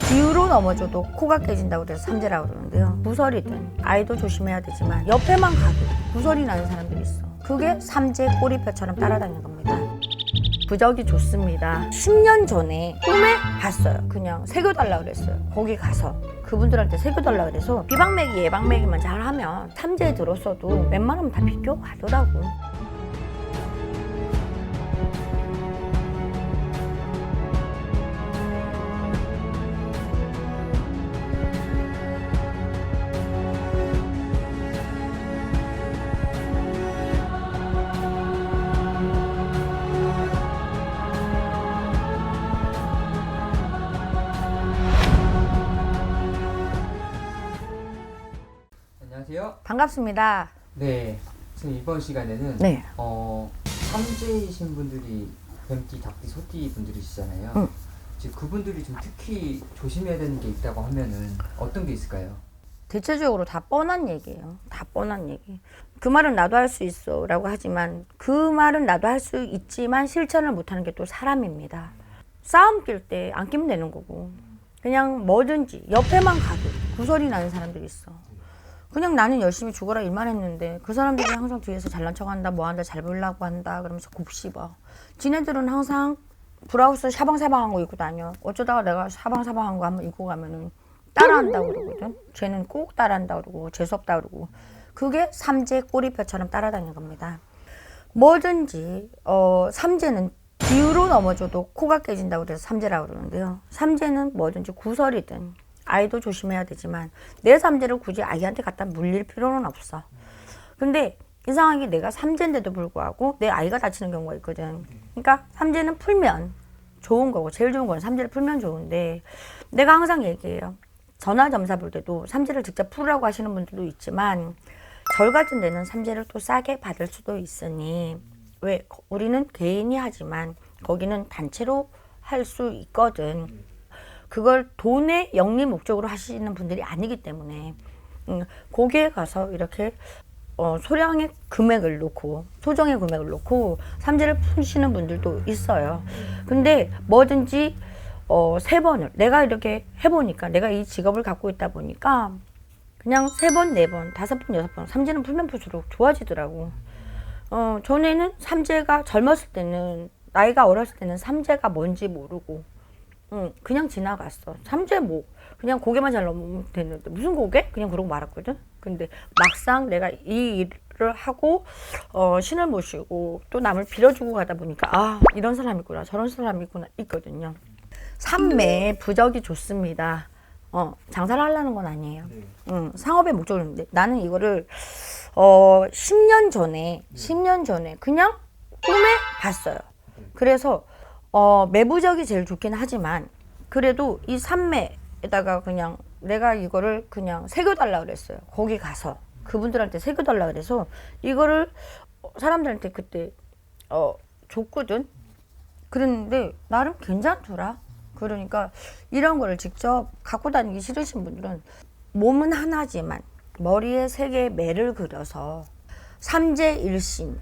뒤로 넘어져도 코가 깨진다고 그래서 삼재라고 그러는데요. 구설이든 아이도 조심해야 되지만 옆에만 가도 구설이 나는 사람들이 있어. 그게 삼재 꼬리표처럼 따라다니는 겁니다. 부적이 좋습니다. 10년 전에 꿈에 봤어요. 그냥 새겨달라 그랬어요. 거기 가서 그분들한테 새겨달라 그래서 비방매기 예방매기만 잘하면 삼재에 들었어도 웬만하면 다 비껴가더라고. 안녕하세요. 반갑습니다. 네, 지금 이번 시간에는 네. 삼재이신 분들이 뱀띠, 닭띠, 소띠 분들이시잖아요. 지금 그분들이 좀 특히 조심해야 되는 게 있다고 하면은 어떤 게 있을까요? 대체적으로 다 뻔한 얘기예요. 다 뻔한 얘기. 그 말은 나도 할 수 있어 라고 하지만 그 말은 나도 할 수 있지만 실천을 못하는 게 또 사람입니다. 싸움 낄 때 안 끼면 되는 거고 그냥 뭐든지 옆에만 가도 구설이 나는 사람들이 있어. 그냥 나는 열심히 죽어라 일만 했는데 그 사람들이 항상 뒤에서 잘난 척한다 뭐한다 잘 보려고 한다 그러면서 곱씹어. 지네들은 항상 브라우스 샤방샤방한 거 입고 다녀. 어쩌다가 내가 샤방샤방한 거 한번 입고 가면은 따라한다고 그러거든. 쟤는 꼭 따라한다고 그러고 재수없다고 그러고. 그게 삼재 꼬리표처럼 따라다니는 겁니다. 뭐든지 삼재는 뒤로 넘어져도 코가 깨진다고 그래서 삼재라고 그러는데요. 삼재는 뭐든지 구설이든 아이도 조심해야 되지만 내 삼재를 굳이 아이한테 갖다 물릴 필요는 없어. 근데 이상하게 내가 삼재인데도 불구하고 내 아이가 다치는 경우가 있거든. 그러니까 삼재는 풀면 좋은 거고 제일 좋은 건 삼재를 풀면 좋은데 내가 항상 얘기해요. 전화점사 볼 때도 삼재를 직접 풀으라고 하시는 분들도 있지만 절 같은 데는 삼재를 또 싸게 받을 수도 있으니 왜 우리는 개인이 하지만 거기는 단체로 할 수 있거든. 그걸 돈의 영리 목적으로 하시는 분들이 아니기 때문에 거기에 가서 이렇게 소량의 금액을 놓고 소정의 금액을 놓고 삼재를 푸시는 분들도 있어요. 근데 뭐든지 3번을 내가 이렇게 해보니까 내가 이 직업을 갖고 있다 보니까 그냥 3번, 4번, 5번, 6번 삼재는 풀면 풀수록 좋아지더라고. 전에는 삼재가 젊었을 때는 나이가 어렸을 때는 삼재가 뭔지 모르고 그냥 지나갔어. 삼재 뭐 그냥 고개만 잘 넘으면 됐는데 무슨 고개? 그냥 그러고 말았거든. 근데 막상 내가 이 일을 하고 신을 모시고 또 남을 빌어주고 가다 보니까 아 이런 사람이 있구나 저런 사람이 있구나 있거든요. 삼매 부적이 좋습니다. 장사를 하려는 건 아니에요. 상업의 목적으로 있는데 나는 이거를 10년 전에 그냥 꿈에 봤어요. 그래서 매부적이 제일 좋긴 하지만 그래도 이 삼매에다가 그냥 내가 이거를 그냥 새겨달라 그랬어요. 거기 가서 그분들한테 새겨달라 그래서 이거를 사람들한테 그때 줬거든. 그랬는데 나름 괜찮더라. 그러니까 이런 거를 직접 갖고 다니기 싫으신 분들은 몸은 하나지만 머리에 3개의 매를 그려서 삼재일신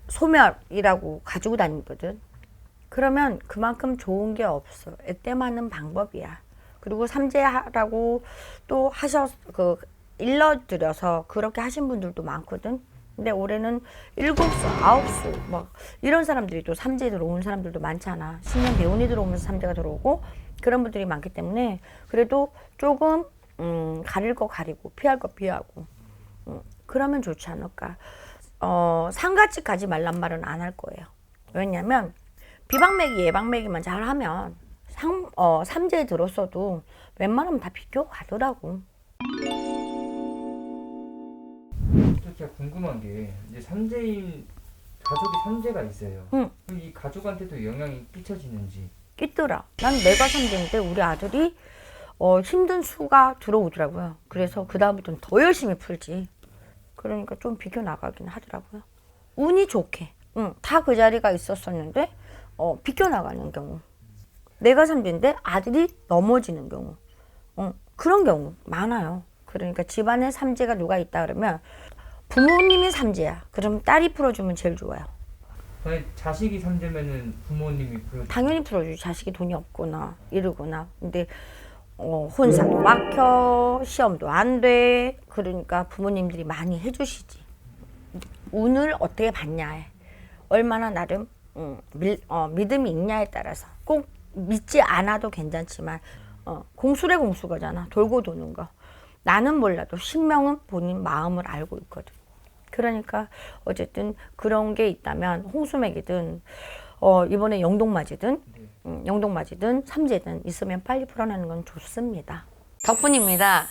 소멸이라고 가지고 다니거든. 그러면 그만큼 좋은 게 없어. 애때 맞는 방법이야. 그리고 삼재하라고 또 일러드려서 그렇게 하신 분들도 많거든. 근데 올해는 7수, 9수 막 이런 사람들이 또 삼재에 들어오는 사람들도 많잖아. 10년 대운이 들어오면서 삼재가 들어오고 그런 분들이 많기 때문에 그래도 조금 가릴 거 가리고 피할 거 피하고 그러면 좋지 않을까. 상가집 가지 말란 말은 안 할 거예요. 왜냐면 비방매기 예방매기만 잘하면 삼재에 들었어도 웬만하면 다 비껴가더라고. 제가 궁금한 게 이제 삼재인 가족이 삼재가 있어요. 그럼 이 가족한테도 영향이 끼쳐지는지. 끼더라. 난 내가 삼재인데 우리 아들이 힘든 수가 들어오더라고요. 그래서 그 다음부터는 더 열심히 풀지. 그러니까 좀 비껴 나가긴 하더라고요. 운이 좋게. 다 그 자리가 있었었는데 비껴 나가는 경우. 내가 삼재인데 아들이 넘어지는 경우. 그런 경우 많아요. 그러니까 집안에 삼재가 누가 있다 그러면 부모님이 삼재야. 그럼 딸이 풀어주면 제일 좋아요. 만약 자식이 삼재면은 부모님이 풀어주고. 당연히 풀어주지. 자식이 돈이 없거나 이러거나. 근데 혼사도 막혀, 시험도 안 돼. 그러니까 부모님들이 많이 해주시지. 운을 어떻게 봤냐에 얼마나 나름 믿음이 있냐에 따라서 꼭 믿지 않아도 괜찮지만 공수래 공수거잖아. 돌고 도는 거. 나는 몰라도 신명은 본인 마음을 알고 있거든. 그러니까 어쨌든 그런 게 있다면 홍수맥이든 이번에 영동맞이든 영동맞이든 삼재든 있으면 빨리 풀어내는 건 좋습니다. 덕분입니다.